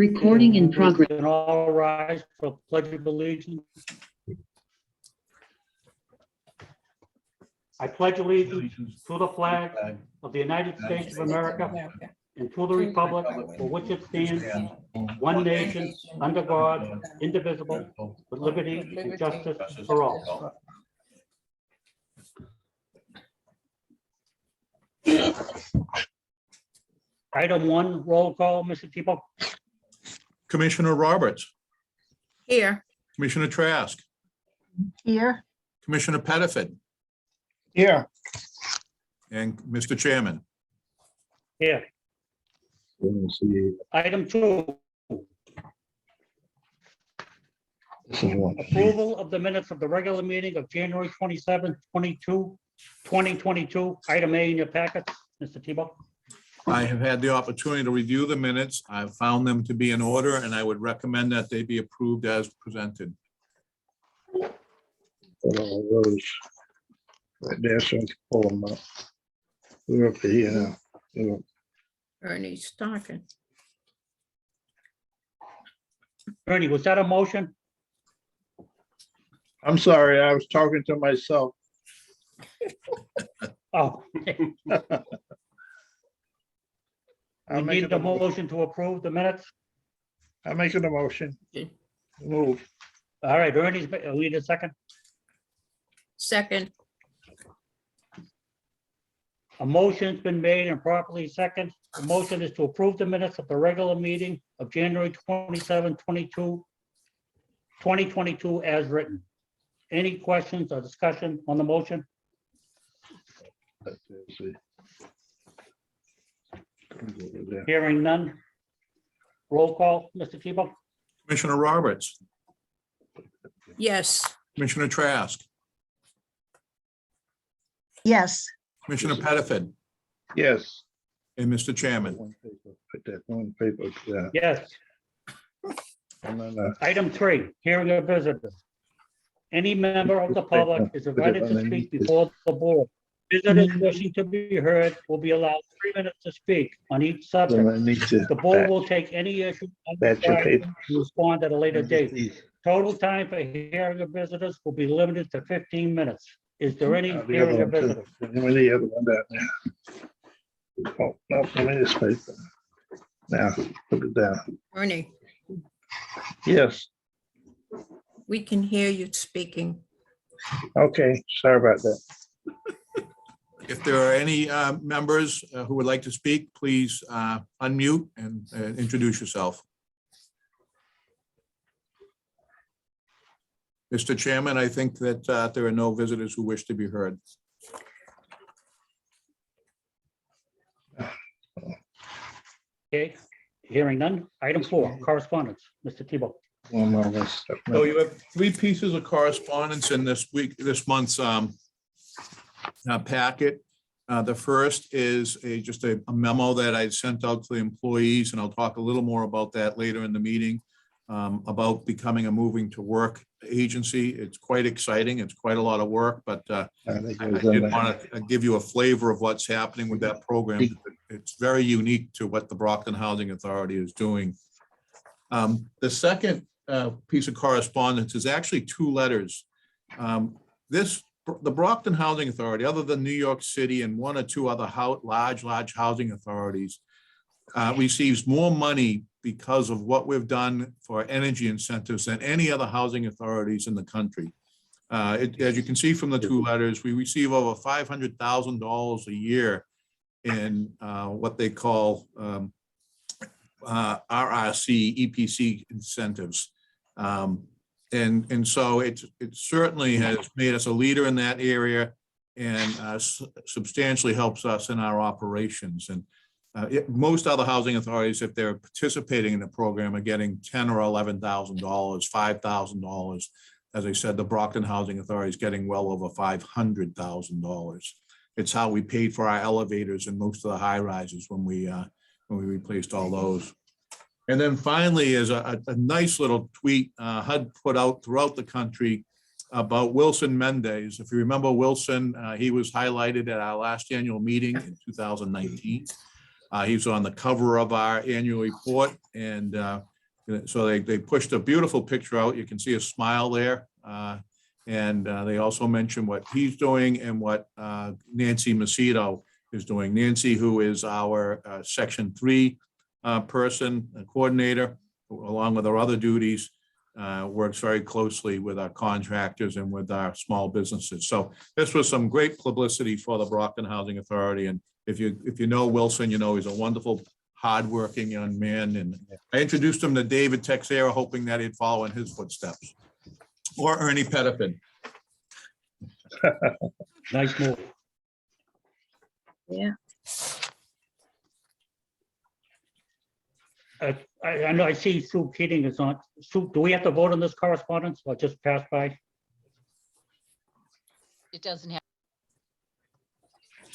Recording in progress. And all rise for pledge of allegiance. I pledge allegiance to the flag of the United States of America and to the republic for which it stands, one nation, under God, indivisible, with liberty and justice for all. Item 1, roll call, Mr. Tebow. Commissioner Roberts, Here. Commissioner Trask, Here. Commissioner Pettiford, Here. and Mr. Chairman. Here. Item 2, approval of the minutes of the regular meeting of January 27, 2022. Item A in your packets, Mr. Tebow. I have had the opportunity to review the minutes. I've found them to be in order, and I would recommend that they be approved as presented. Right there, so I can pull them up. We're up here now. Ernie's talking. Ernie, was that a motion? I'm sorry, I was talking to myself. Oh, we I'm need making a a motion. motion to approve the minutes. I'm making a motion. Move. All right, Ernie's, we need a second. Second. A motion's been made and properly second. The motion is to approve the minutes of the regular meeting of January 27, 2022 as written. Any questions or discussion on the motion? Let's see. Hearing none. Roll call, Mr. Tebow. Commissioner Roberts, Yes. Commissioner Trask, Yes. Commissioner Pettiford, Yes. and Mr. Chairman. One paper, put that one paper, yeah. Yes. And then, Item 3, hearing of visitors. Any member of the public is invited to speak before the board. Visitors wishing to be heard will be allowed 3 minutes to speak on each then subject. I need to. The board will take any issue That's your paper. to respond at a later date. Total time for hearing of visitors will be limited to 15 minutes. Is there any The hearing other of one too. visitors? Give me the other one down there. Oh, no, give me this paper. Now, put it down. Ernie, Yes, we can hear you speaking. okay, sorry about that. If there are any members who would like to speak, please unmute and introduce yourself. Mr. Chairman, I think that there are no visitors who wish to be heard. Okay, hearing none. Item 4, correspondence. Mr. Tebow. One more of this. So you have 3 pieces of correspondence in this month's packet. The first is just a memo that I sent out to the employees, and I'll talk a little more about that later in the meeting, about becoming a moving to work agency. It's quite exciting. It's quite a lot of work, but I did want to give you a flavor of what's happening with that program. It's very unique to what the Brockton Housing Authority is doing. The second piece of correspondence is actually 2 letters. The Brockton Housing Authority, other than New York City and 1 or 2 other large housing authorities, receives more money because of what we've done for energy incentives than any other housing authorities in the country. As you can see from the 2 letters, we receive over $500,000 a year in what they call RRC, EPC incentives. And so it certainly has made us a leader in that area and substantially helps us in our operations. And most other housing authorities, if they're participating in the program, are getting $10,000 or $11,000, $5,000. As I said, the Brockton Housing Authority is getting well over $500,000. It's how we paid for our elevators in most of the high rises when we replaced all those. And then finally is a nice little tweet HUD put out throughout the country about Wilson Mendez. If you remember Wilson, he was highlighted at our last annual meeting in 2019. He was on the cover of our annual report, and So they pushed a beautiful picture out. You can see a smile there. And they also mentioned what he's doing and what Nancy Macedo is doing. Nancy, who is our Section 3 person, coordinator, along with our other duties, works very closely with our contractors and with our small businesses. So this was some great publicity for the Brockton Housing Authority. And if you know Wilson, you know he's a wonderful, hardworking young man. And I introduced him to David Texera, hoping that he'd follow in his footsteps. Or Ernie Pettiford. Nice move. Yeah. I know I see Sue Keating is on. Sue, do we have to vote on this correspondence or just pass by? It doesn't have,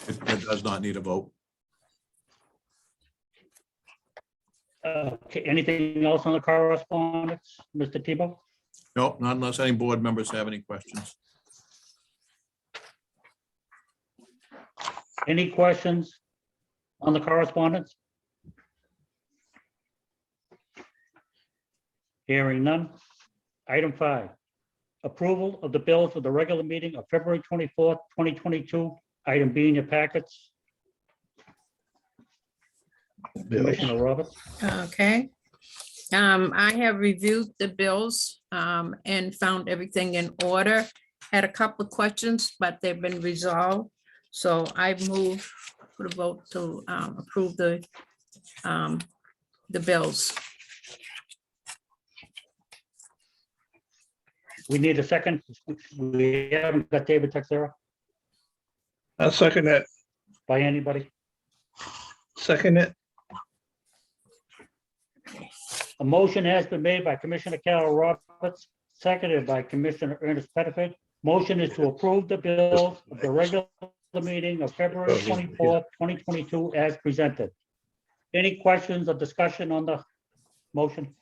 It does not need a vote. Okay, anything else on the correspondence, Mr. Tebow? No, not unless any board members have any questions. Any questions on the correspondence? Hearing none. Item 5, approval of the bills for the regular meeting of February 24th, 2022. Item B in your packets. Commissioner Roberts. Okay. I have reviewed the bills and found everything in order. Had a couple of questions, but they've been resolved. So I move for the vote to approve the bills. We need a second. We haven't got David Texera I'll second that. by anybody. Second it. A motion has been made by Commissioner Carol Roberts, seconded by Commissioner Ernest Pettiford. Motion is to approve the bills of the regular meeting of February 24th, 2022 as presented. Any questions or discussion on the motion?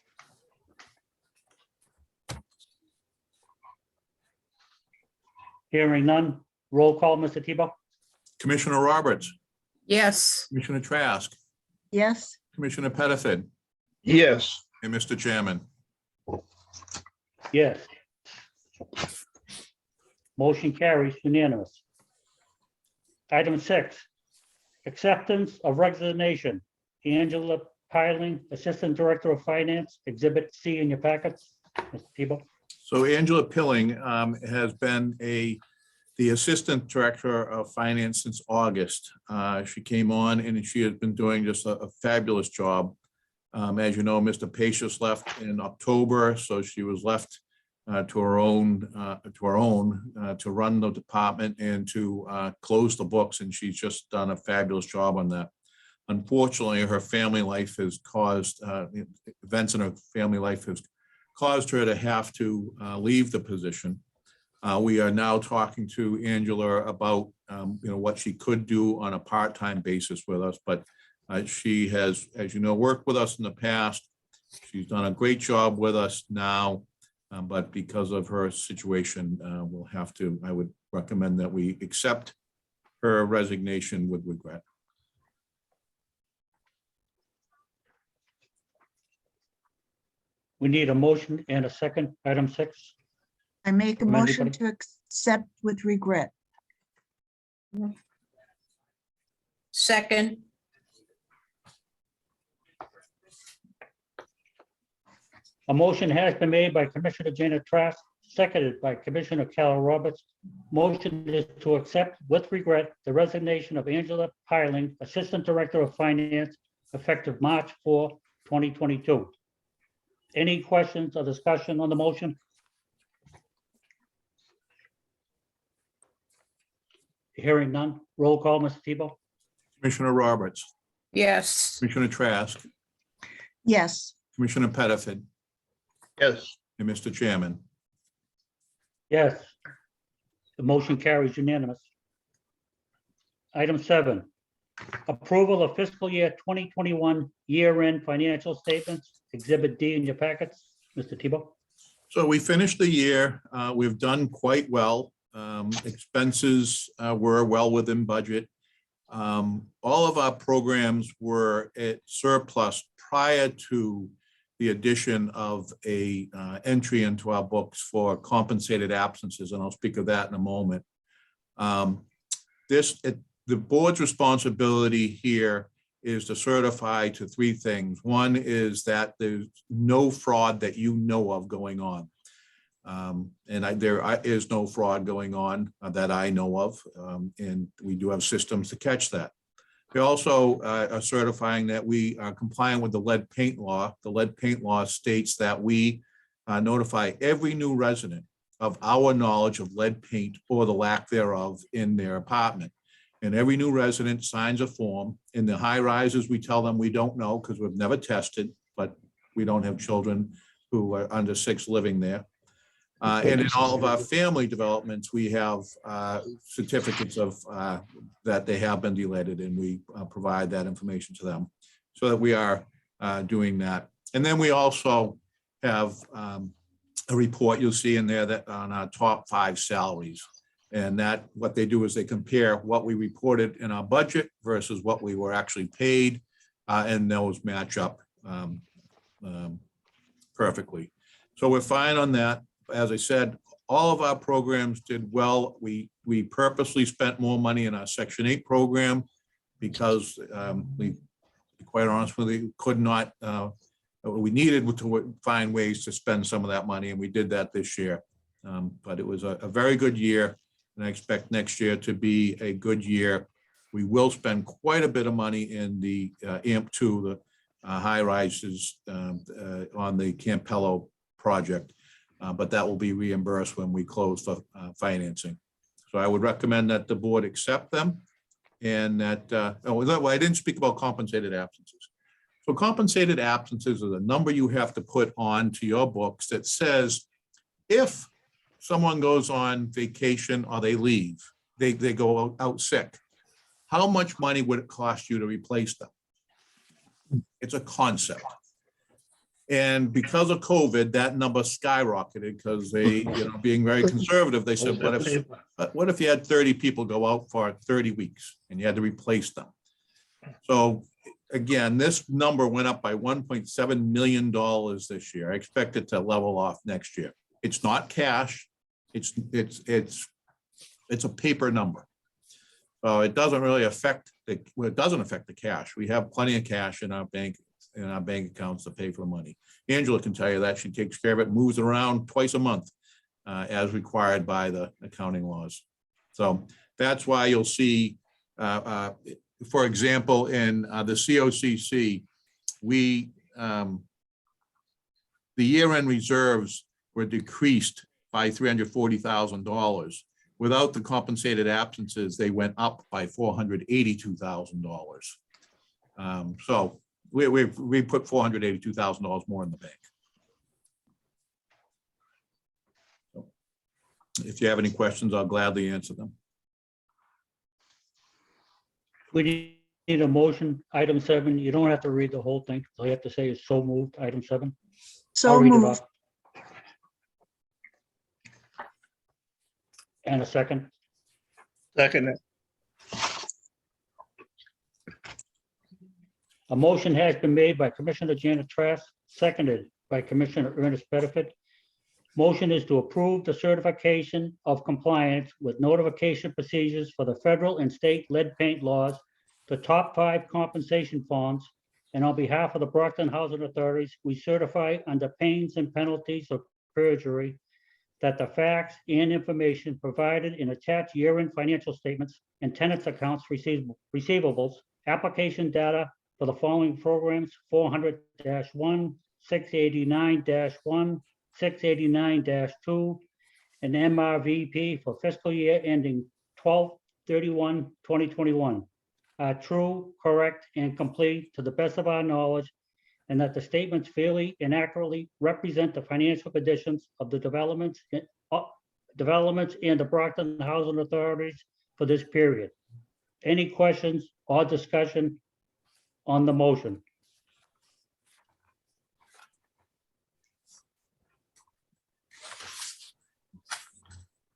Hearing none. Roll call, Mr. Tebow? Commissioner Roberts, Yes. Commissioner Trask, Yes, Commissioner Pettiford, Yes. and Mr. Chairman. Yes. Motion carries unanimous. Item 6, acceptance of resignation. Angela Piling, Assistant Director of Finance, Exhibit C in your packets. Mr. Tebow? So Angela Pilling has been the Assistant Director of Finance since August. She came on and she has been doing just a fabulous job. As you know, Mr. Pacious left in October, so she was left to her own to run the department and to close the books, and she's just done a fabulous job on that. Unfortunately, her family life has caused events in her family life has caused her to have to leave the position. We are now talking to Angela about what she could do on a part-time basis with us, but she has, as you know, worked with us in the past. She's done a great job with us now, but because of her situation, we'll have to, I would recommend that we accept her resignation with regret. We need a motion and a second, item 6. I make a From motion anybody? to accept with regret. Second. A motion has been made by Commissioner Janet Trask, seconded by Commissioner Carol Roberts. Motion is to accept with regret the resignation of Angela Piling, Assistant Director of Finance, effective March 4, 2022. Any questions or discussion on the motion? Hearing none. Roll call, Mr. Tebow? Commissioner Roberts, Yes. Commissioner Trask, Yes, Commissioner Pettiford, Yes. and Mr. Chairman. Yes. The motion carries unanimous. Item 7, approval of fiscal year 2021 year-end financial statements, Exhibit D in your packets. Mr. Tebow? So we finished the year. We've done quite well. Expenses were well within budget. All of our programs were at surplus prior to the addition of a entry into our books for compensated absences, and I'll speak of that in a moment. The board's responsibility here is to certify to three things. One is that there's no fraud that you know of going on. There is no fraud going on that I know of, and we do have systems to catch that. We also are certifying that we are compliant with the lead paint law. The lead paint law states that we notify every new resident of our knowledge of lead paint or the lack thereof in their apartment. And every new resident signs a form. In the high rises, we tell them we don't know because we've never tested, but we don't have children who are under 6 living there. And in all of our family developments, we have certificates of that they have been deleted, and we provide that information to them so that we are doing that. And then we also have a report you'll see in there that on our top 5 salaries. And that what they do is they compare what we reported in our budget versus what we were actually paid, and those match up perfectly. So we're fine on that. As I said, all of our programs did well. We purposely spent more money in our Section 8 program because we, to be quite honest with you, could not, we needed to find ways to spend some of that money, and we did that this year. But it was a very good year, and I expect next year to be a good year. We will spend quite a bit of money in the AMP2, the high rises on the Campello project. But that will be reimbursed when we close for financing. So I would recommend that the board accept them, and that, well, I didn't speak about compensated absences. So compensated absences are the number you have to put on to your books that says, if someone goes on vacation or they leave, they go out sick, how much money would it cost you to replace them? It's a concept. And because of COVID, that number skyrocketed because they, being very conservative, they said, what if you had 30 people go out for 30 weeks and you had to replace them? So again, this number went up by $1.7 million this year. I expect it to level off next year. It's not cash. It's a paper number. So it doesn't really affect it doesn't affect the cash. We have plenty of cash in our bank accounts to pay for the money. Angela can tell you that. She takes care of it, moves around twice a month as required by the accounting laws. So that's why you'll see, for example, in the COCC, the year-end reserves were decreased by $340,000. Without the compensated absences, they went up by $482,000. So we put $482,000 more in the bank. So if you have any questions, I'll gladly answer them. We need a motion, item 7. You don't have to read the whole thing. All you have to say is so moved, item 7. So I'll read it moved. off. And a second. Second. A motion has been made by Commissioner Janet Trask, seconded by Commissioner Ernest Pettiford. Motion is to approve the certification of compliance with notification procedures for the federal and state lead paint laws, the top 5 compensation forms, and on behalf of the Brockton Housing Authorities, we certify under pains and penalties of perjury that the facts and information provided in attached year-end financial statements and tenants' accounts receivables, application data for the following programs: 400-1, 689-1, 689-2, and MRVP for fiscal year ending 12/31/2021 are true, correct, and complete to the best of our knowledge, and that the statements fairly and accurately represent the financial conditions of the developments and the Brockton Housing Authorities for this period. Any questions or discussion on the motion?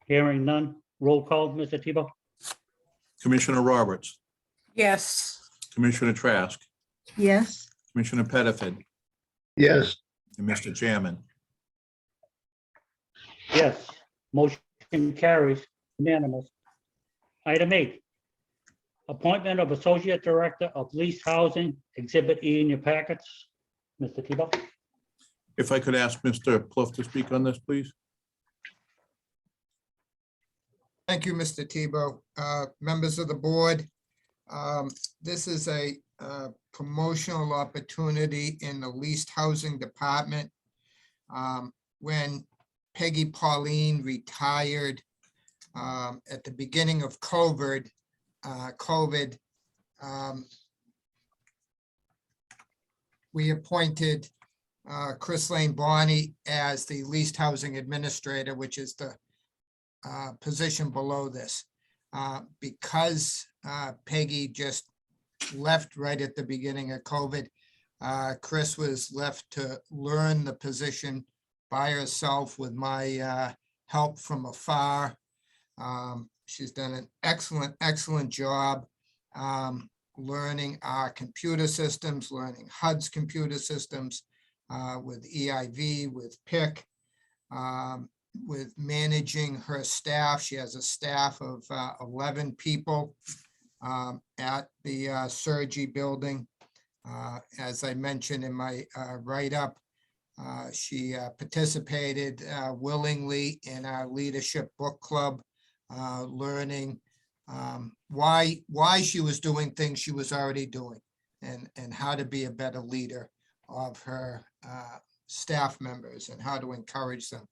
Hearing none. Roll call, Mr. Tebow? Commissioner Roberts, Yes. Commissioner Trask, Yes. Commissioner Pettiford, Yes. And Mr. Chairman, Yes, motion carries unanimous. Item 8, appointment of Associate Director of Leased Housing, Exhibit E in your packets. Mr. Tebow? if I could ask Mr. Plouffe to speak on this, please. Thank you, Mr. Tebow. Members of the board, this is a promotional opportunity in the leased housing department. When Peggy Pauline retired at the beginning of COVID, we appointed Chris Lane Bonney as the leased housing administrator, which is the position below this. Because Peggy just left right at the beginning of COVID, Chris was left to learn the position by herself with my help from afar. She's done an excellent job learning our computer systems, learning HUD's computer systems with EIV, with PIC, with managing her staff. She has a staff of 11 people at the Surgery building. As I mentioned in my write-up, she participated willingly in our leadership book club, learning why she was doing things she was already doing and how to be a better leader of her staff members and how to encourage them.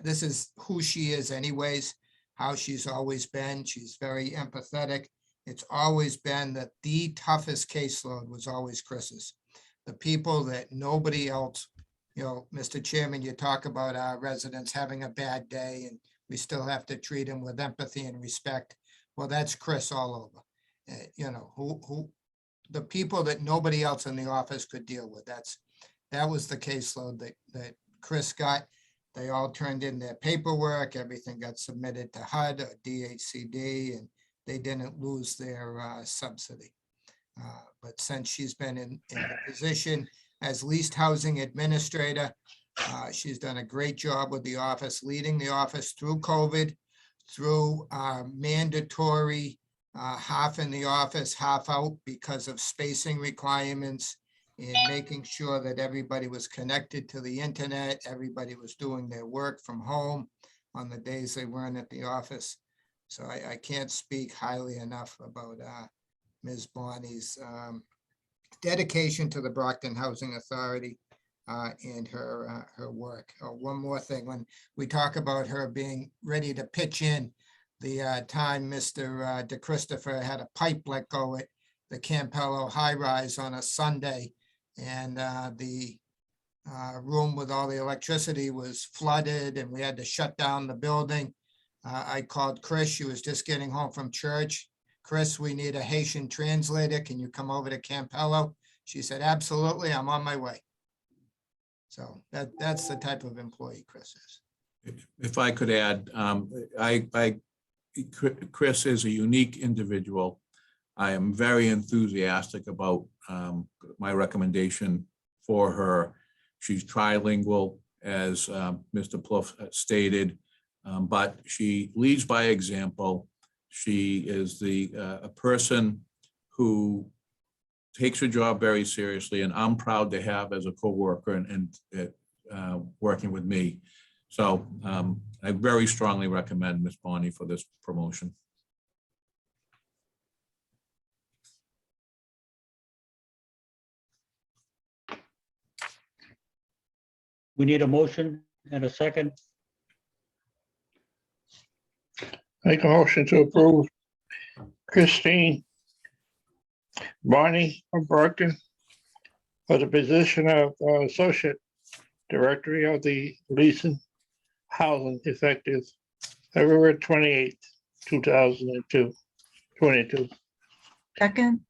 This is who she is anyways, how she's always been. She's very empathetic. It's always been that the toughest caseload was always Chris's. The people that nobody else, Mr. Chairman, you talk about our residents having a bad day and we still have to treat them with empathy and respect. Well, that's Chris all over. Who the people that nobody else in the office could deal with. That was the caseload that Chris got. They all turned in their paperwork. Everything got submitted to HUD or DHCD, and they didn't lose their subsidy. But since she's been in the position as leased housing administrator, she's done a great job with the office, leading the office through COVID, through mandatory half in the office, half out because of spacing requirements, and making sure that everybody was connected to the internet, everybody was doing their work from home on the days they weren't at the office. So I can't speak highly enough about Ms. Bonney's dedication to the Brockton Housing Authority and her work. One more thing, when we talk about her being ready to pitch in, the time Mr. DeChristopher had a pipe let go at the Campello high rise on a Sunday, and the room with all the electricity was flooded and we had to shut down the building. I called Chris. She was just getting home from church. Chris, we need a Haitian translator. Can you come over to Campello? She said, absolutely, I'm on my way. So that's the type of employee Chris is. If I could add, Chris is a unique individual. I am very enthusiastic about my recommendation for her. She's trilingual, as Mr. Plouffe stated, but she leads by example. She is a person who takes her job very seriously, and I'm proud to have as a coworker and working with me. So I very strongly recommend Ms. Bonney for this promotion. We need a motion and a second. Make a motion to approve Christine Barney of Brockton for the position of Associate Director of the Leasing Housing effective February 28th, 2022. Second,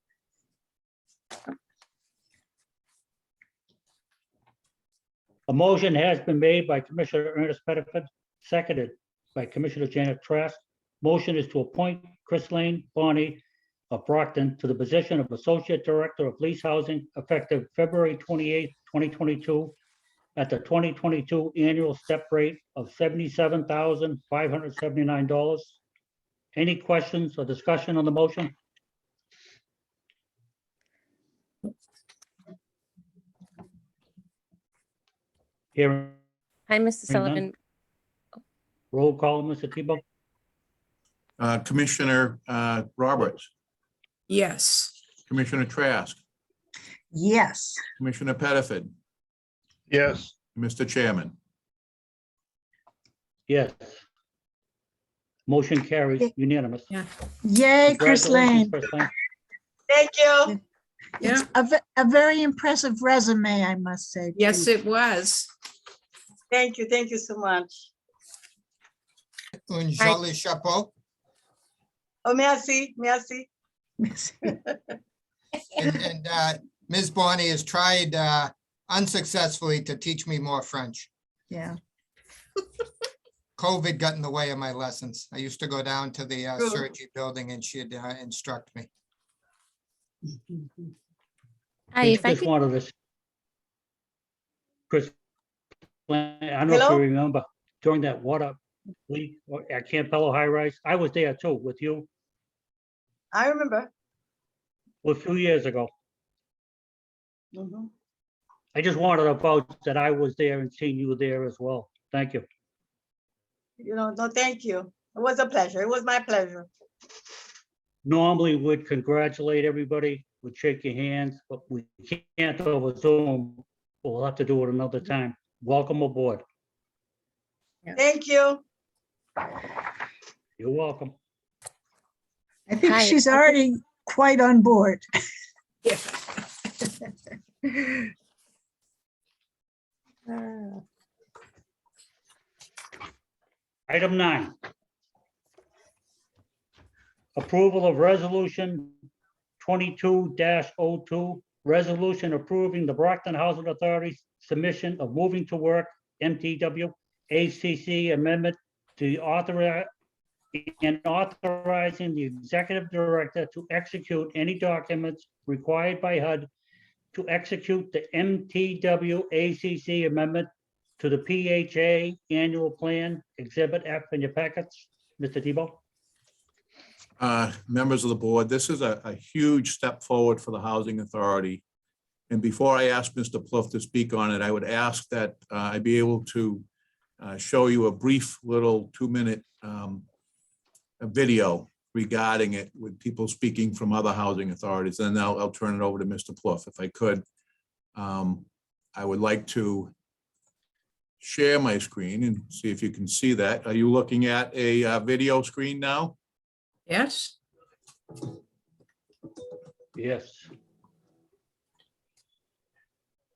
A motion has been made by Commissioner Ernest Pettiford, seconded by Commissioner Janet Trask. Motion is to appoint Chris Lane Bonney of Brockton to the position of Associate Director of Lease Housing effective February 28th, 2022, at the 2022 annual step rate of $77,579. Any questions or discussion on the motion? Hearing Hi, Mr. none. Sullivan. Roll call, Mr. Tebow? Commissioner Roberts, Yes. Commissioner Trask, Yes. Commissioner Pettiford, yes, Mr. Chairman. Yes. Motion carries Yeah. unanimous. Yay, Chris Congratulations, Lane. Chris Lane. Thank you. It's Yeah. a very impressive resume, I must say. Yes, too. it was. Thank you. Thank you so much. Un joli chapeau. Oh, merci. Merci. And Ms. Bonnie has tried unsuccessfully to teach me more French. Yeah, COVID got in the way of my lessons. I used to go down to the True. surgery building and she'd instruct me. Hi, if I Just could, wanted to. Chris, Lane, I don't know if Hello? you remember during that water leak at Campello High Rise. I was there too with you I remember. a few years ago. Mhm. I just wanted to vouch that I was there and seen you there as well. Thank you. No, thank you. It was a pleasure. It was my pleasure. Normally would congratulate everybody, would shake your hands, but we can't over Zoom. We'll have to do it another time. Welcome aboard. Thank you. You're welcome. I think Hi. she's already quite on board. Item 9. Approval of resolution 22-02, resolution approving the Brockton Housing Authority submission of moving to work MTW ACC amendment to authorize and authorizing the executive director to execute any documents required by HUD to execute the MTW ACC amendment to the PHA annual plan, Exhibit F in your packets. Mr. Tebow? Members of the board, this is a huge step forward for the Housing Authority. And before I ask Mr. Plouffe to speak on it, I would ask that I be able to show you a brief little 2-minute video regarding it with people speaking from other housing authorities. And then I'll turn it over to Mr. Plouffe if I could. I would like to share my screen and see if you can see that. Are you looking at a video screen now? Yes. Yes.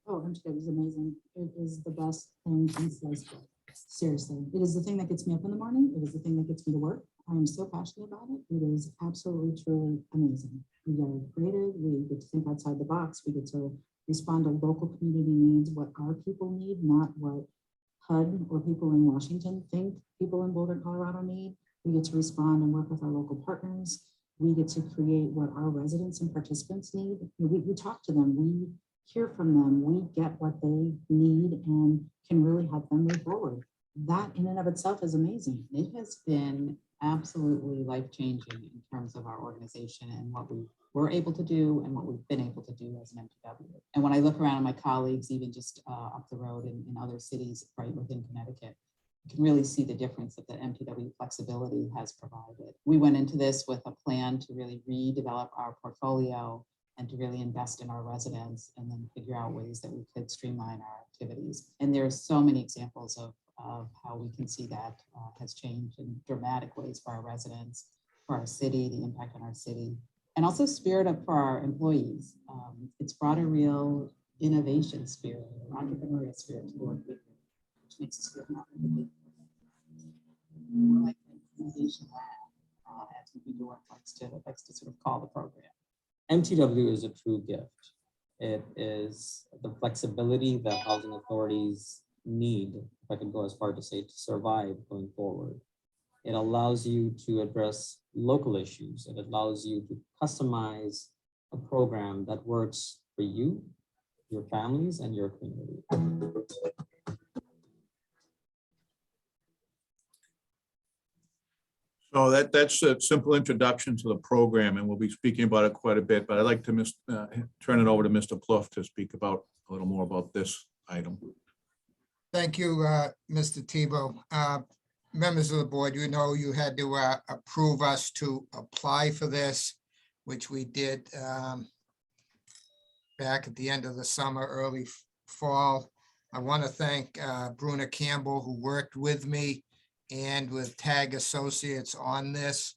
Oh, MTW is amazing. It is the best thing since sliced bread. Seriously, it is the thing that gets me up in the morning. It is the thing that gets me to work. I am so passionate about it. It is absolutely, truly amazing. We are creative. We get to think outside the box. We get to respond to local community needs, what our people need, not what HUD or people in Washington think people in Boulder, Colorado need. We get to respond and work with our local partners. We get to create what our residents and participants need. We talk to them. We hear from them. We get what they need and can really help them move forward. That in and of itself is amazing. It has been absolutely life-changing in terms of our organization and what we were able to do and what we've been able to do as an MTW. And when I look around at my colleagues, even just up the road in other cities right within Connecticut, you can really see the difference that the MTW flexibility has provided. We went into this with a plan to really redevelop our portfolio and to really invest in our residents and then figure out ways that we could streamline our activities. And there's so many examples of how we can see that has changed in dramatic ways for our residents, for our city, the impact on our city, and also spirit up for our employees. It's brought a real innovation spirit, entrepreneurial spirit to work with, which makes us feel more like an innovation lab, as we do what likes to sort of call the program. MTW is a true gift. It is the flexibility that housing authorities need, if I can go as far to say, to survive going forward. It allows you to address local issues. It allows you to customize a program that works for you your families and your community. So that's a simple introduction to the program, and we'll be speaking about it quite a bit, but I'd like to turn it over to Mr. Plouffe to speak about a little more about this item. Thank you, Mr. Tebow. Members of the board, you know you had to approve us to apply for this, which we did back at the end of the summer, early fall. I want to thank Bruna Campbell, who worked with me and with TAG Associates on this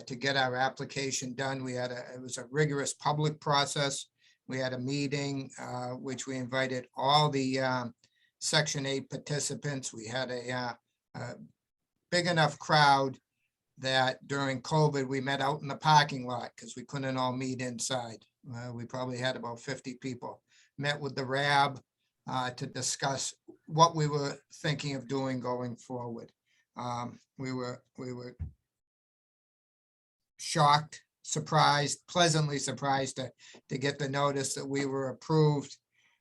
to get our application done. It was a rigorous public process. We had a meeting which we invited all the Section 8 participants. We had a big enough crowd that during COVID, we met out in the parking lot because we couldn't all meet inside. We probably had about 50 people. Met with the RAB to discuss what we were thinking of doing going forward. We were shocked, surprised, pleasantly surprised to get the notice that we were approved.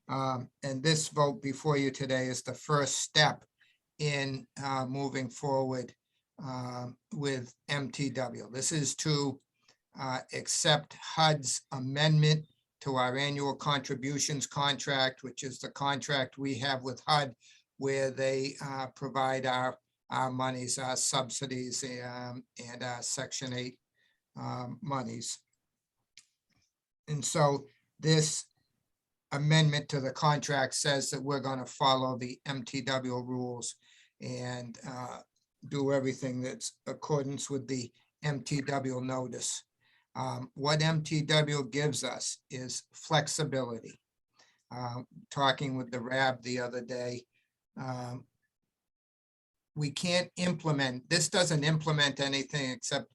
And this vote before you today is the first step in moving forward with MTW. This is to accept HUD's amendment to our annual contributions contract, which is the contract we have with HUD, where they provide our monies, our subsidies, and our Section 8 monies. And so this amendment to the contract says that we're going to follow the MTW rules and do everything that's accordance with the MTW notice. What MTW gives us is flexibility. Talking with the RAB the other day, we can't implement, this doesn't implement anything except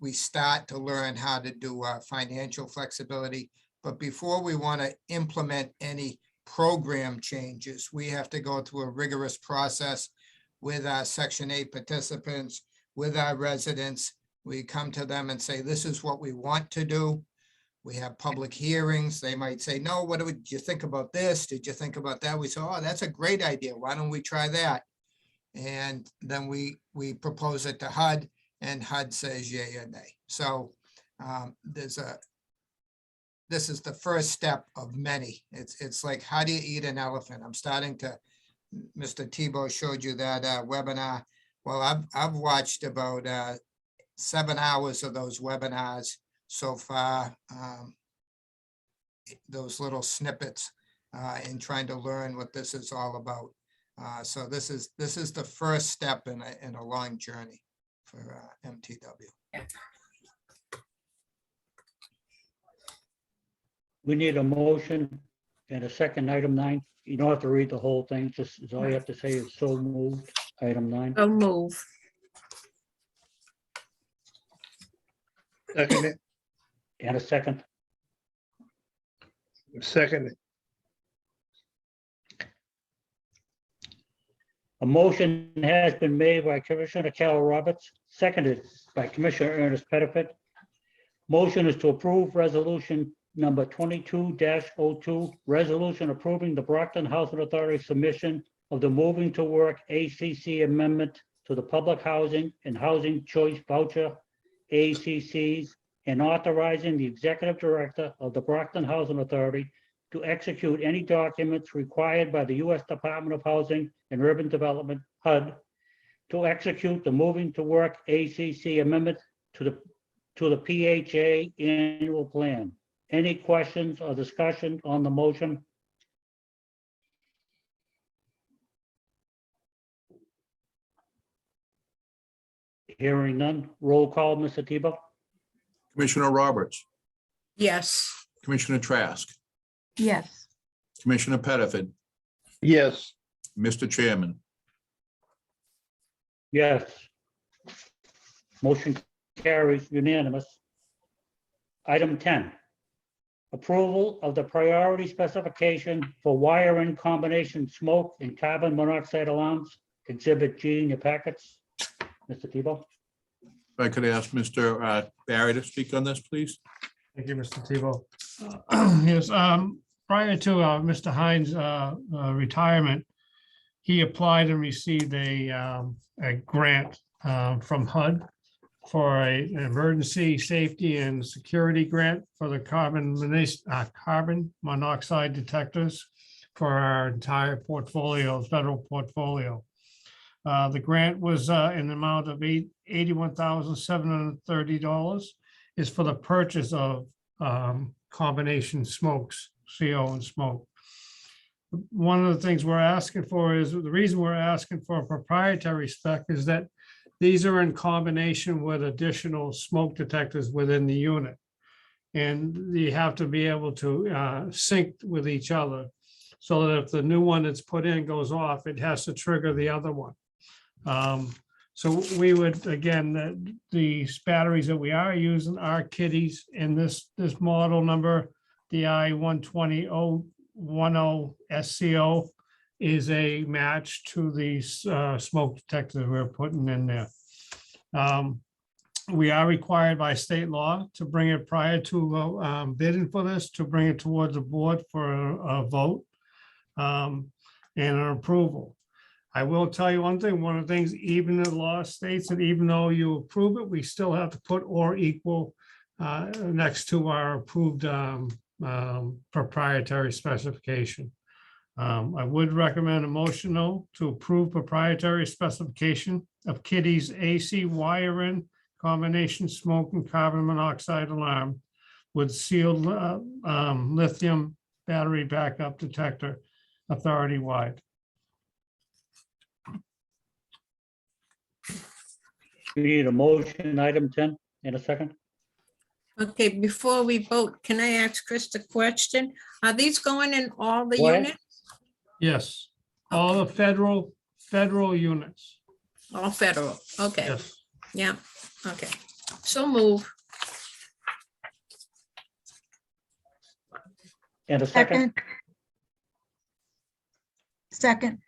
we start to learn how to do financial flexibility. But before we want to implement any program changes, we have to go through a rigorous process with our Section 8 participants, with our residents. We come to them and say, this is what we want to do. We have public hearings. They might say, no, what did you think about this? Did you think about that? We say, oh, that's a great idea. Why don't we try that? And then we propose it to HUD, and HUD says yay or nay. So this is the first step of many. It's like, how do you eat an elephant? I'm starting to, Mr. Tebow showed you that webinar. Well, I've watched about 7 hours of those webinars so far, those little snippets in trying to learn what this is all about. So this is the first step in a long journey for MTW. We need a motion and a second, item 9. You don't have to read the whole thing, just all you have to say is so moved, item 9. So move. Second it, And a second. second it. A motion has been made by Commissioner Carol Roberts, seconded by Commissioner Ernest Pettifat. Motion is to approve resolution number 22-02, resolution approving the Brockton Housing Authority submission of the Moving to Work ACC amendment to the Public Housing and Housing Choice Voucher ACCs, and authorizing the Executive Director of the Brockton Housing Authority to execute any documents required by the U.S. Department of Housing and Urban Development, HUD, to execute the Moving to Work ACC amendment to the PHA annual plan. Any questions or discussion on the motion? Hearing none. Roll call, Mr. Tebow? Commissioner Roberts, Yes. Commissioner Trask, Yes. Commissioner Pettifat, Yes, Mr. Chairman. Yes. Motion carries unanimous. Item 10, approval of the priority specification for wiring combination smoke and carbon monoxide alarms, Exhibit G in your packets. Mr. Tebow? If I could ask Mr. Barry to speak on this, please. Thank you, Mr. Tebow. Yes, prior to Mr. Hines' retirement, he applied and received a grant from HUD for an emergency safety and security grant for the carbon monoxide detectors for our entire portfolio, federal portfolio. The grant was in the amount of $81,730. Is for the purchase of combination smokes, CO and smoke. One of the things we're asking for is, the reason we're asking for a proprietary spec is that these are in combination with additional smoke detectors within the unit. And you have to be able to sync with each other, so that if the new one that's put in goes off, it has to trigger the other one. So we would, again, these batteries that we are using are Kitties, and this model number, the I-12010 SCO, is a match to these smoke detectors we're putting in there. We are required by state law to bring it prior to bidding for this, to bring it towards the board for a vote and an approval. I will tell you one thing, one of the things, even the law states that even though you approve it, we still have to put or equal next to our approved proprietary specification. I would recommend a motion though to approve proprietary specification of Kitty's AC wiring combination smoke and carbon monoxide alarm with sealed lithium battery backup detector, authority wide. We need a motion, item 10, in a second. Okay, before we vote, can I ask Chris a question? Are these going in all the Go ahead. units? Yes, all the federal units. All federal, okay, Yes. yeah, okay. So move. And a second. Second,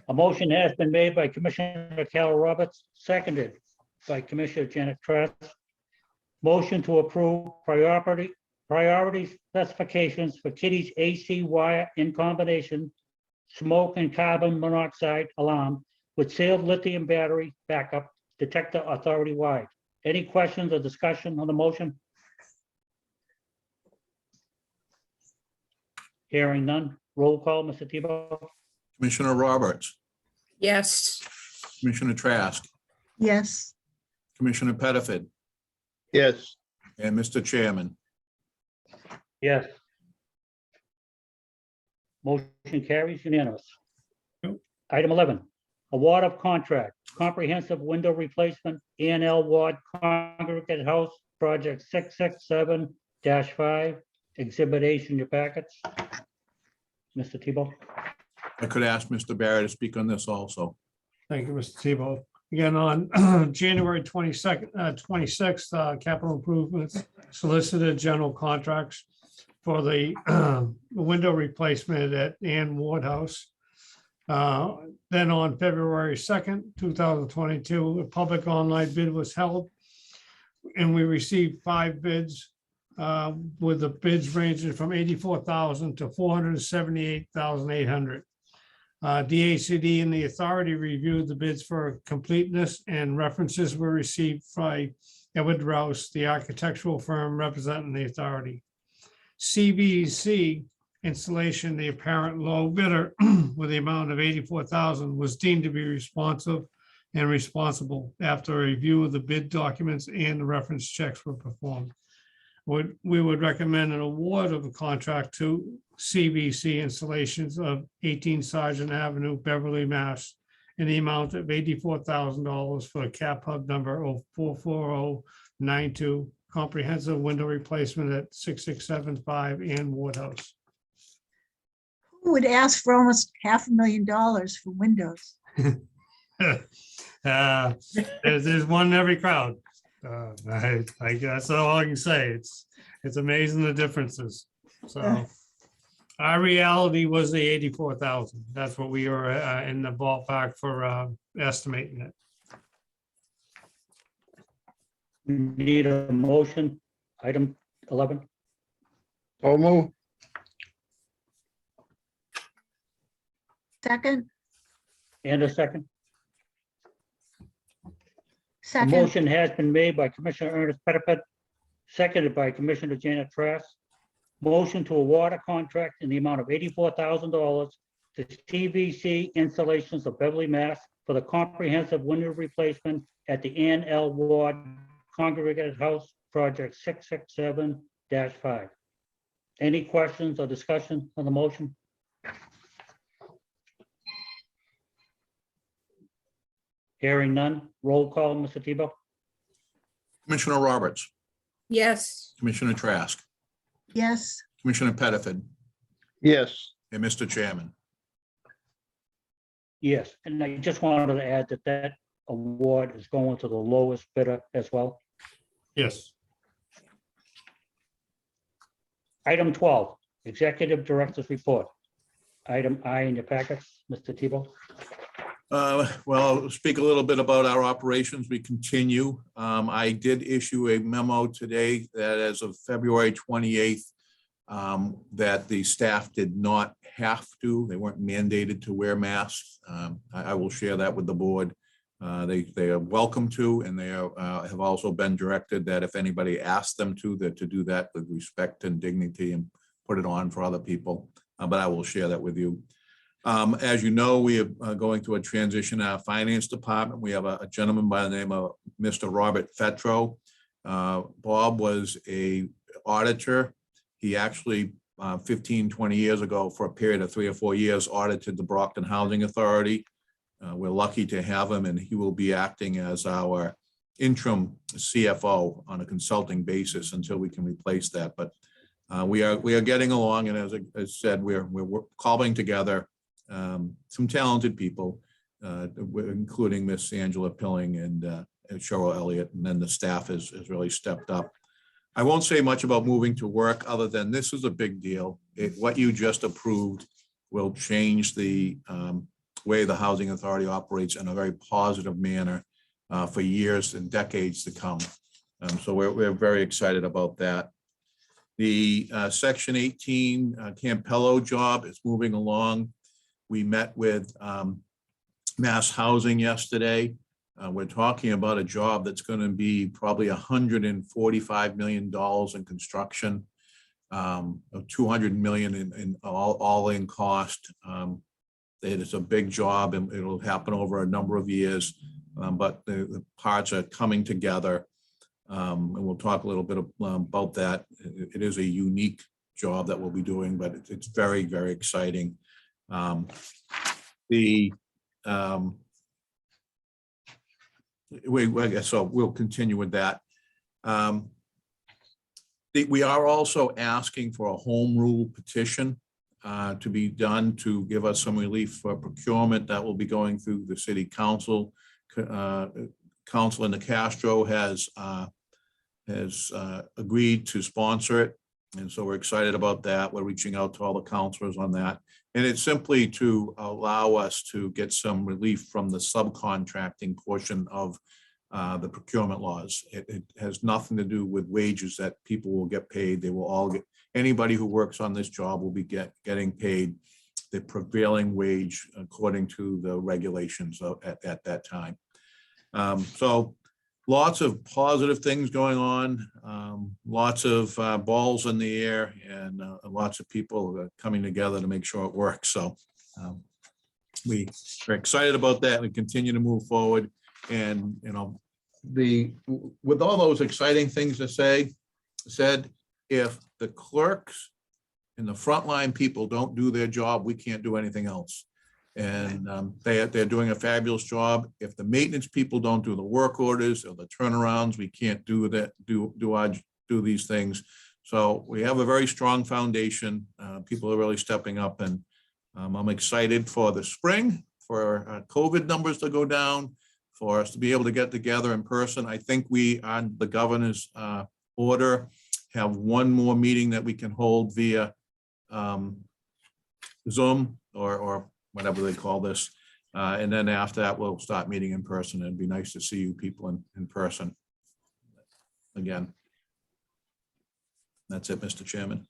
A motion has been made by Commissioner Carol Roberts, seconded by Commissioner Janet Trask. Motion to approve priority specifications for Kitty's AC wire in combination smoke and carbon monoxide alarm with sealed lithium battery backup detector, authority wide. Any questions or discussion on the motion? Hearing none. Roll call, Mr. Tebow. Commissioner Roberts, Yes, Commissioner Trask, yes, Commissioner Pettiford, yes, and Mr. Chairman. Yes. Motion carries unanimous. Yep. Item 11, award of contract, comprehensive window replacement, A&L Ward Congregate House, project 667-5, exhibit H in your packets. Mr. Tebow. I could ask Mr. Barrett to speak on this also. Thank you, Mr. Tebow. Again, on January 26th, capital improvements solicited general contracts for the window replacement at Ann Ward House. Then on February 2nd, 2022, a public online bid was held, and we received 5 bids, with the bids ranging from $84,000 to $478,800. DHCD and the authority reviewed the bids for completeness, and references were received by Edward Rouse, the architectural firm representing the authority. CBC Installation, the apparent low bidder with the amount of $84,000, was deemed to be responsive and responsible after a review of the bid documents and the reference checks were performed. We would recommend an award of the contract to CBC Installations of 18 Sergeant Avenue, Beverly, Mass, in the amount of $84,000 for a cap hub number 44092, comprehensive window replacement at 6675 Ann Ward House. who would ask for almost $500,000 for windows? There's one in every crowd. I that's all I can say. It's amazing the differences. So our reality was the 84,000. That's what we were in the ballpark for estimating it. Need a motion, item 11. so move, Second, And a second. A second, motion has been made by Commissioner Ernest Pettifat, seconded by Commissioner Janet Trask. Motion to award a contract in the amount of $84,000 to CVC Installations of Beverly, Mass. For the comprehensive window replacement at the Ann L. Ward Congregated House Project 667-5. Any questions or discussion on the motion? Hearing none. Roll call, Mr. Tebow? Commissioner Roberts, yes, Commissioner Trask, yes, Commissioner Pettifat, yes, and Mr. Chairman. Yes, and I just wanted to add that that award is going to the lowest bidder as well. yes, Item 12, Executive Director's Report. Item I in your packets, Mr. Tebow. Well, I'll speak a little bit about our operations. We continue. I did issue a memo today that as of February 28th, that the staff did not have to, they weren't mandated to wear masks. I will share that with the board. They are welcome to, and they have also been directed that if anybody asks them to do that with respect and dignity and put it on for other people. But I will share that with you. As you know, we are going through a transition in our finance department. We have a gentleman by the name of Mr. Robert Fetro. Bob was a auditor. He actually 15, 20 years ago, for a period of 3 or 4 years, audited the Brockton Housing Authority. We're lucky to have him, and he will be acting as our interim CFO on a consulting basis until we can replace that. But we are getting along, and as I said, we're cobbling together some talented people, including Miss Angela Pilling and Cheryl Elliott, and then the staff has really stepped up. I won't say much about moving to work other than this is a big deal. What you just approved will change the way the Housing Authority operates in a very positive manner for years and decades to come. So we're very excited about that. The Section 18 Campello job is moving along. We met with Mass Housing yesterday. We're talking about a job that's going to be probably $145 million in construction, $200 million in all-in cost. It is a big job, and it'll happen over a number of years, but the parts are coming together. And we'll talk a little bit about that. It is a unique job that we'll be doing, but it's very, very exciting. So we'll continue with that. We are also asking for a home rule petition to be done to give us some relief for procurement that will be going through the city council. Councilor Castro has agreed to sponsor it. And so we're excited about that. We're reaching out to all the councilors on that. And it's simply to allow us to get some relief from the subcontracting portion of the procurement laws. It has nothing to do with wages that people will get paid. They will all get, anybody who works on this job will be getting paid the prevailing wage according to the regulations at that time. So lots of positive things going on, lots of balls in the air, and lots of people coming together to make sure it works. So we are excited about that. We continue to move forward, and with all those exciting things to said, if the clerks and the frontline people don't do their job, we can't do anything else. And they're doing a fabulous job. If the maintenance people don't do the work orders or the turnarounds, we can't do that, do these things. So we have a very strong foundation. People are really stepping up, and I'm excited for the spring, for COVID numbers to go down, for us to be able to get together in person. I think we, on the governor's order, have one more meeting that we can hold via Zoom or whatever they call this. And then after that, we'll start meeting in person. It'd be nice to see you people in person again. That's it, Mr. Chairman.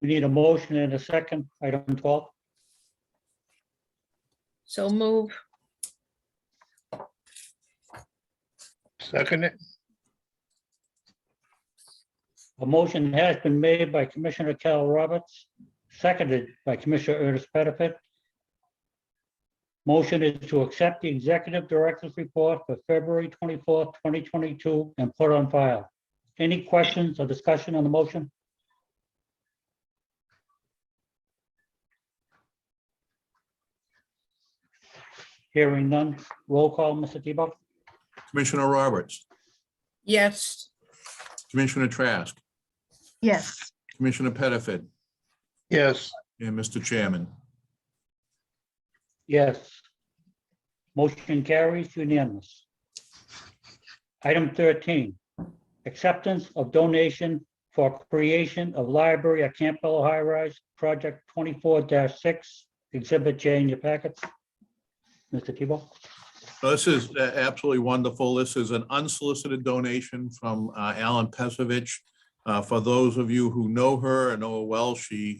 We need a motion and a second, item 12. So move. Second it. A motion has been made by Commissioner Carol Roberts, seconded by Commissioner Ernest Pettifat. Motion is to accept the Executive Director's report for February 24th, 2022, and put on file. Any questions or discussion on the motion? Hearing none. Roll call, Mr. Tebow? Commissioner Roberts, Yes. Commissioner Trask, Yes, Commissioner Pettifat, Yes, and Mr. Chairman. Yes. Motion carries unanimous. Item 13, acceptance of donation for creation of library at Campbell High Rise, Project 24-6, Exhibit J in your packets. Mr. Tebow? This is absolutely wonderful. This is an unsolicited donation from Alan Pesovich. For those of you who know her and know her well, she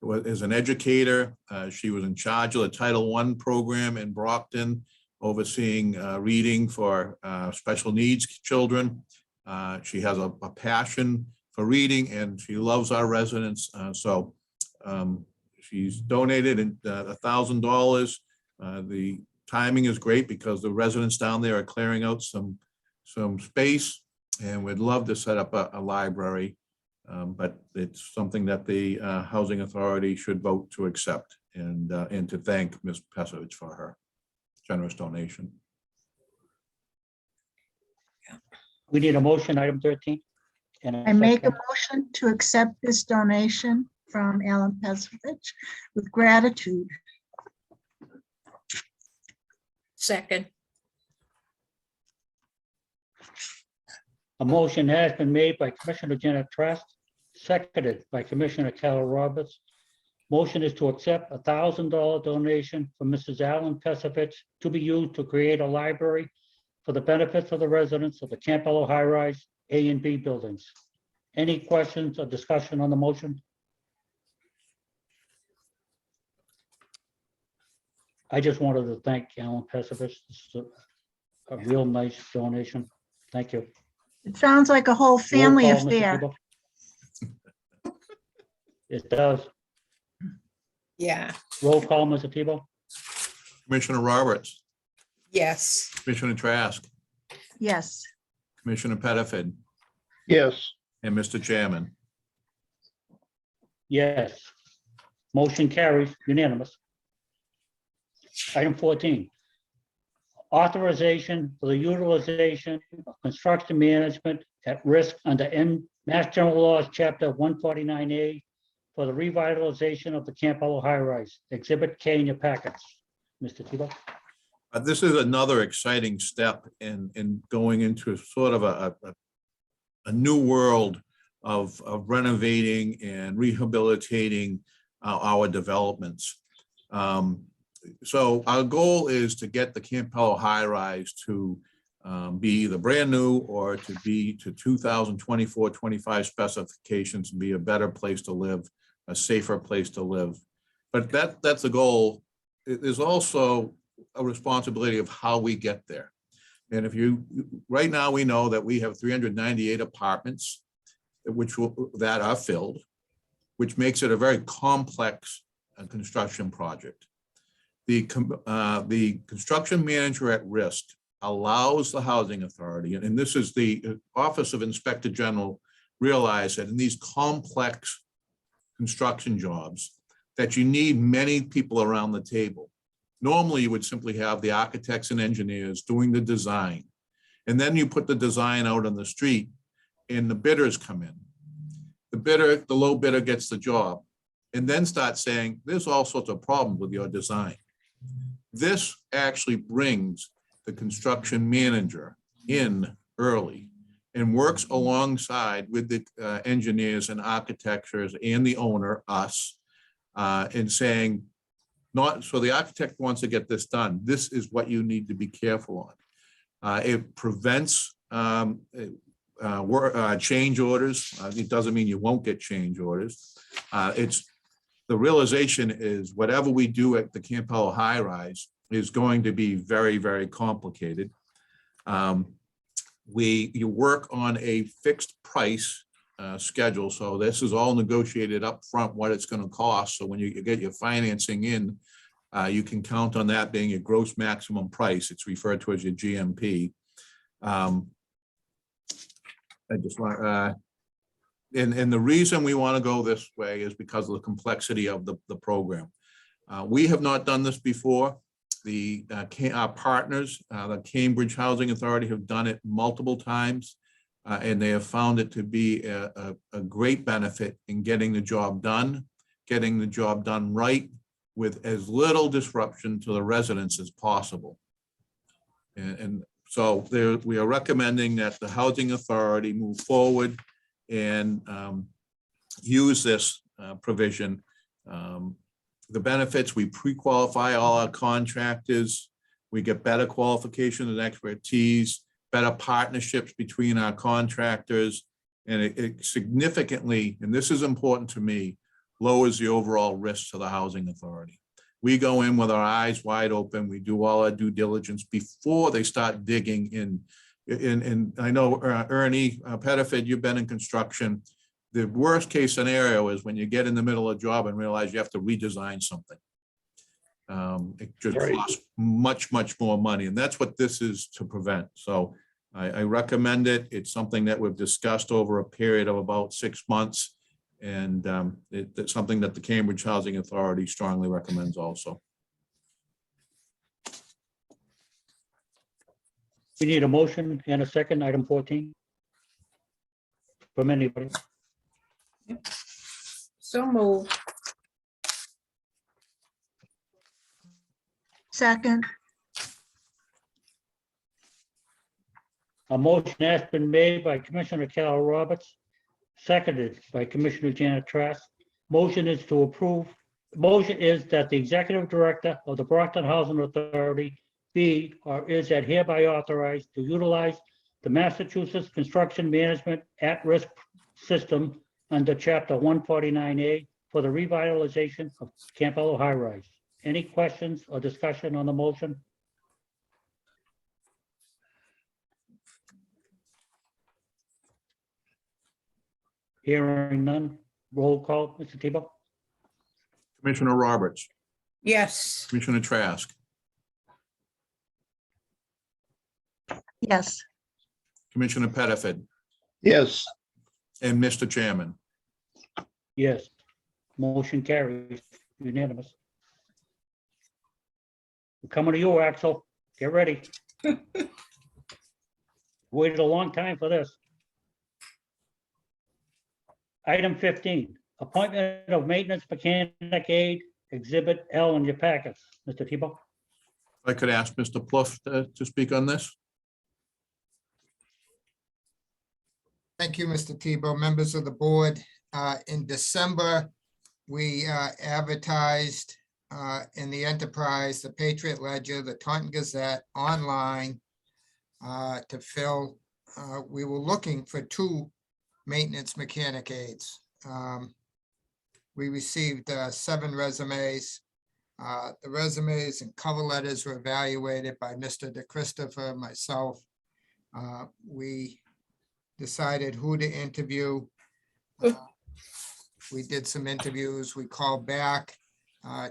is an educator. She was in charge of the Title I program in Brockton, overseeing reading for special needs children. She has a passion for reading and she loves our residents. So she's donated $1,000. The timing is great because the residents down there are clearing out some space and would love to set up a library. But it's something that the Housing Authority should vote to accept and to thank Ms. Pesovich for her generous donation. We need a motion, item 13. And I make a second. motion to accept this donation from Alan Pesovich with gratitude. Second. A motion has been made by Commissioner Janet Trask, seconded by Commissioner Carol Roberts. Motion is to accept a $1,000 donation from Mrs. Alan Pesovich to be used to create a library for the benefits of the residents of the Campbell High Rise A and B buildings. Any questions or discussion on the motion? I just wanted to thank Alan Pesovich. This is a real nice donation. Thank you. It sounds like a whole family Roll call, Mr. affair. Tebow. It does. Yeah. Roll call, Mr. Tebow? Commissioner Roberts, Yes. Commissioner Trask, Yes, Commissioner Pettifat, yes, and Mr. Chairman. Yes. Motion carries unanimous. Item 14. Authorization for the utilization of construction management at risk under Mass General Laws, Chapter 149A for the revitalization of the Campbell High Rise. Exhibit K in your packets. Mr. Tebow? This is another exciting step in going into sort of a new world of renovating and rehabilitating our developments. So our goal is to get the Campbell High Rise to be either brand new or to be to 2024-25 specifications and be a better place to live, a safer place to live. But that's the goal. There's also a responsibility of how we get there. And right now we know that we have 398 apartments that are filled, which makes it a very complex construction project. The construction manager at risk allows the Housing Authority, and this is the Office of Inspector General, realize that in these complex construction jobs that you need many people around the table. Normally, you would simply have the architects and engineers doing the design, and then you put the design out on the street and the bidders come in. The low bidder gets the job and then start saying, there's all sorts of problems with your design. This actually brings the construction manager in early and works alongside with the engineers and architects and the owner, us, in saying, so the architect wants to get this done. This is what you need to be careful on. It prevents change orders. It doesn't mean you won't get change orders. It's the realization is whatever we do at the Campbell High Rise is going to be very, very complicated. You work on a fixed price schedule. So this is all negotiated up front, what it's going to cost. So when you get your financing in, you can count on that being your gross maximum price. It's referred to as your GMP. I just want, and the reason we want to go this way is because of the complexity of the program. We have not done this before. Our partners, the Cambridge Housing Authority, have done it multiple times, and they have found it to be a great benefit in getting the job done right with as little disruption to the residents as possible. And so we are recommending that the Housing Authority move forward and use this provision. The benefits, we pre-qualify all our contractors, we get better qualification and expertise, better partnerships between our contractors, and it significantly, and this is important to me, lowers the overall risk to the Housing Authority. We go in with our eyes wide open. We do all our due diligence before they start digging in. And I know, Ernie Pettiford, you've been in construction. The worst case scenario is when you get in the middle of a job and realize you have to redesign something. It just costs much, much more money. And that's what this is to prevent. So I recommend it. It's something that we've discussed over a period of about 6 months. And it's something that the Cambridge Housing Authority strongly recommends also. We need a motion and a second, item 14. From anybody. So move. Second, A motion has been made by Commissioner Carol Roberts, seconded by Commissioner Janet Trask. Motion is to approve. Motion is that the Executive Director of the Brockton Housing Authority be or is that hereby authorized to utilize the Massachusetts Construction Management at-risk system under Chapter 149A for the revitalization of Campbell High Rise. Any questions or discussion on the motion? Hearing none, roll call, Mr. Tebow? Commissioner Roberts, Yes. Commissioner Trask, yes. Commissioner Pettiford, yes, and Mr. Chairman. Yes. Motion carries unanimous. We're coming to you, Axel. Get ready. Waited a long time for this. Item 15, appointment of maintenance mechanic aide, Exhibit L in your packets. Mr. Tebow? If I could ask Mr. Pluff to speak on this. Thank you, Mr. Tebow, members of the board. In December, we advertised in the Enterprise, the Patriot Ledger, the Taunton Gazette, online to fill. We were looking for 2 maintenance mechanic aides. We received 7 resumes. The resumes and cover letters were evaluated by Mr. DeChristopher, myself. We decided who to interview. We did some interviews. We called back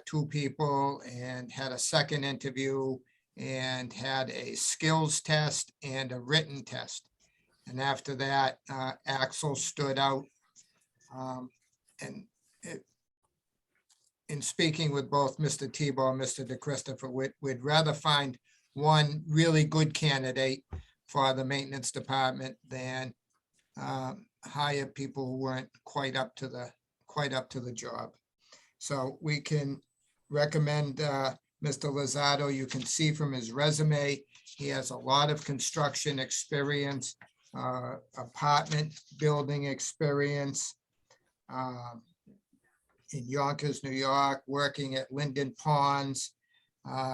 2 people and had a second interview and had a skills test and a written test. And after that, Axel stood out. In speaking with both Mr. Tebow and Mr. DeChristopher, we'd rather find one really good candidate for the maintenance department than hire people who weren't quite up to the job. So we can recommend Mr. Lozado. You can see from his resume, he has a lot of construction experience, apartment building experience in Yonkers, New York, working at Linden Ponds.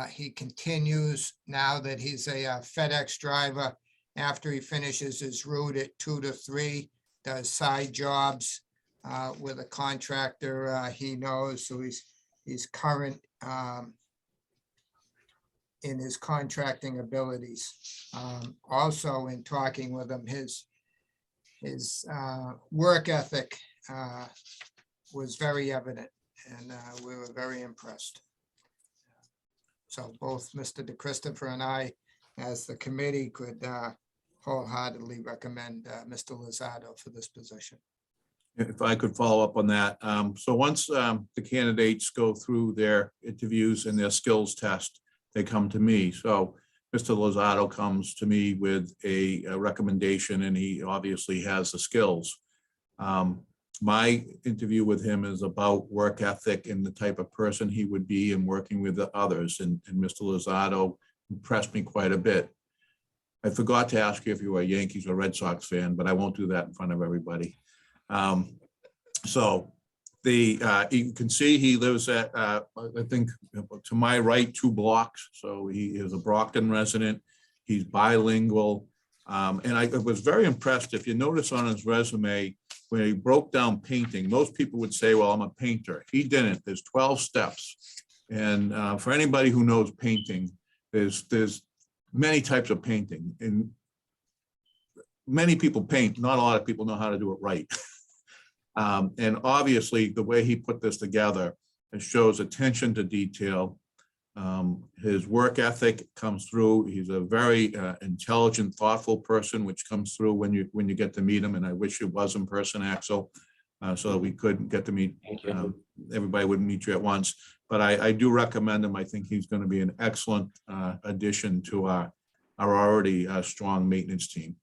He continues, now that he's a FedEx driver, after he finishes his route at 2 to 3, does side jobs with a contractor he knows, so he's current in his contracting abilities. Also, in talking with him, his work ethic was very evident, and we were very impressed. So both Mr. DeChristopher and I, as the committee, could wholeheartedly recommend Mr. Lozado for this position. If I could follow up on that. So once the candidates go through their interviews and their skills test, they come to me. So Mr. Lozado comes to me with a recommendation, and he obviously has the skills. My interview with him is about work ethic and the type of person he would be in working with the others. And Mr. Lozado impressed me quite a bit. I forgot to ask you if you were a Yankees or Red Sox fan, but I won't do that in front of everybody. So you can see he lives at, I think, to my right, 2 blocks. So he is a Brockton resident. He's bilingual. And I was very impressed. If you notice on his resume, when he broke down painting, most people would say, well, I'm a painter. He didn't. There's 12 steps. And for anybody who knows painting, there's many types of painting. And many people paint. Not a lot of people know how to do it right. And obviously, the way he put this together, it shows attention to detail. His work ethic comes through. He's a very intelligent, thoughtful person, which comes through when you get to meet him. And I wish it was in person, Axel, so that we could get to meet. Everybody wouldn't meet you at once, but I do recommend him. I think he's going to be an excellent addition to our already strong maintenance team.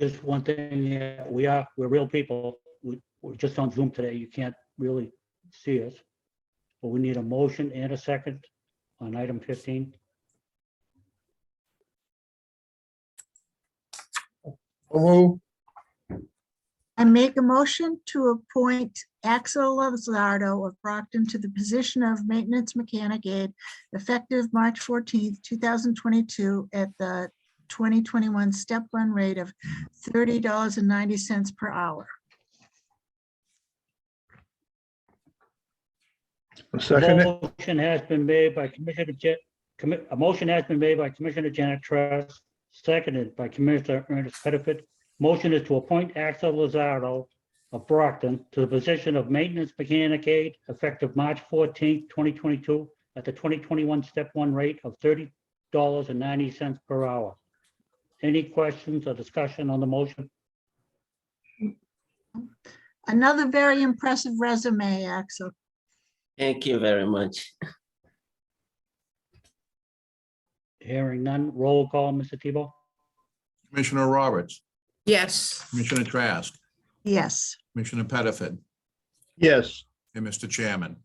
Just one thing, yeah, we're real people. We're just on Zoom today. You can't really see us. But we need a motion and a second on item 15. I make a motion to appoint Axel Lozado of Brockton to the position of maintenance mechanic aide effective March 14th, 2022 at the 2021 step 1 rate of $30.90 per hour. Motion has been made by Commissioner a motion has been made by Commissioner Janet Truss, seconded by Commissioner Ernest Pettiford. Motion is to appoint Axel Lozado of Brockton to the position of maintenance mechanic aide effective March 14th, 2022 at the 2021 step 1 rate of $30.90 per hour. Any questions or discussion on the motion? Another very impressive resume, Axel. Thank you very much. Hearing none, roll call, Mr. Tebow? Commissioner Roberts, Yes. Commissioner Trask, Yes. Commissioner Pettiford, Yes. and Mr. Chairman.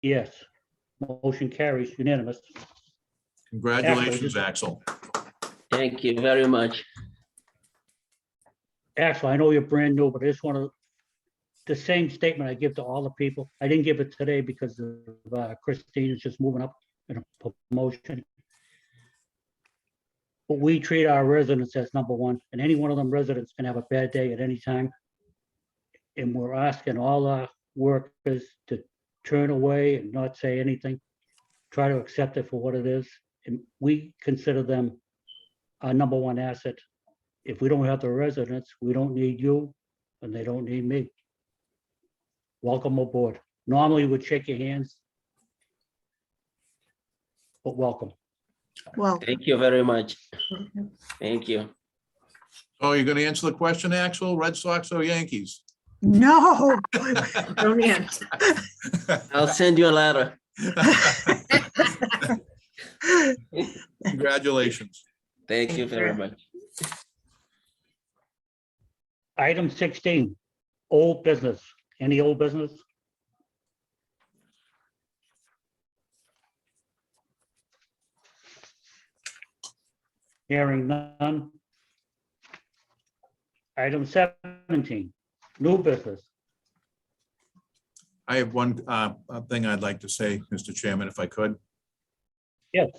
Yes. Motion carries unanimous. Congratulations, Axel. Thank you very much. Actually, I know you're brand new, but I just want to, the same statement I give to all the people. I didn't give it today because of Christine is just moving up in a promotion. But we treat our residents as number one, and any one of them residents can have a bad day at any time. And we're asking all our workers to turn away and not say anything, try to accept it for what it is. And we consider them our number one asset. If we don't have the residents, we don't need you and they don't need me. Welcome aboard. Normally we'd shake your hands, but welcome. Well, Thank you very much. Thank you. Oh, you're going to answer the question, Axel? Red Sox or Yankees? no. Don't answer. I'll send you a letter. Congratulations. Thank you very much. Item 16, old business. Any old business? Hearing none. Item 17, new business. I have one thing I'd like to say, Mr. Chairman, if I could. Yes.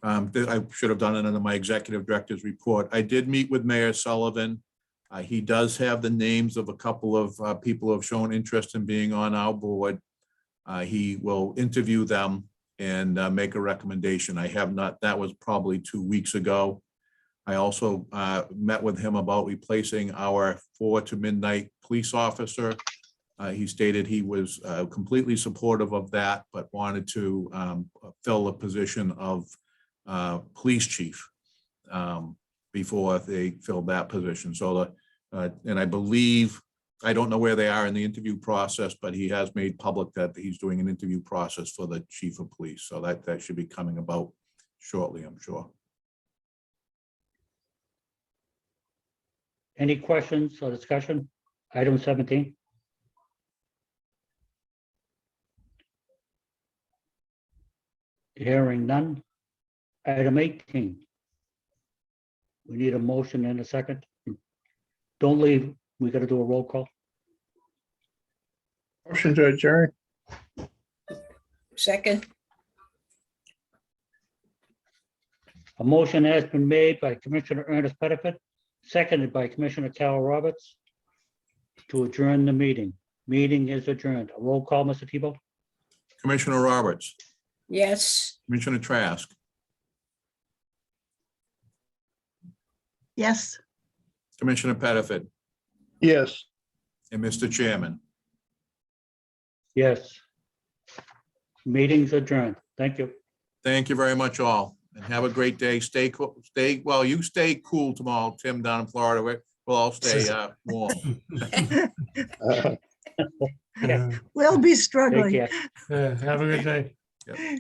I should have done it under my executive director's report. I did meet with Mayor Sullivan. He does have the names of a couple of people who have shown interest in being on our board. He will interview them and make a recommendation. I have not, that was probably 2 weeks ago. I also met with him about replacing our 4 to midnight police officer. He stated he was completely supportive of that, but wanted to fill the position of police chief before they filled that position. So, and I believe, I don't know where they are in the interview process, but he has made public that he's doing an interview process for the chief of police. So that should be coming about shortly, I'm sure. Any questions or discussion? Item 17. Hearing none. Item 18. We need a motion and a second. Don't leave. We got to do a roll call. Motion to adjourn. Second, A motion has been made by Commissioner Ernest Pettifat, seconded by Commissioner Carol Roberts to adjourn the meeting. Meeting is adjourned. A roll call, Mr. Tebow? Commissioner Roberts, yes. Commissioner Trask, Yes. Commissioner Pettifat, Yes. and Mr. Chairman. Yes. Meeting's adjourned. Thank you. Thank you very much all, and have a great day. Stay cool, you stay cool tomorrow, Tim, down in Florida. We'll all stay warm. Yeah. We'll be Take struggling. care. Have a good day. Yep.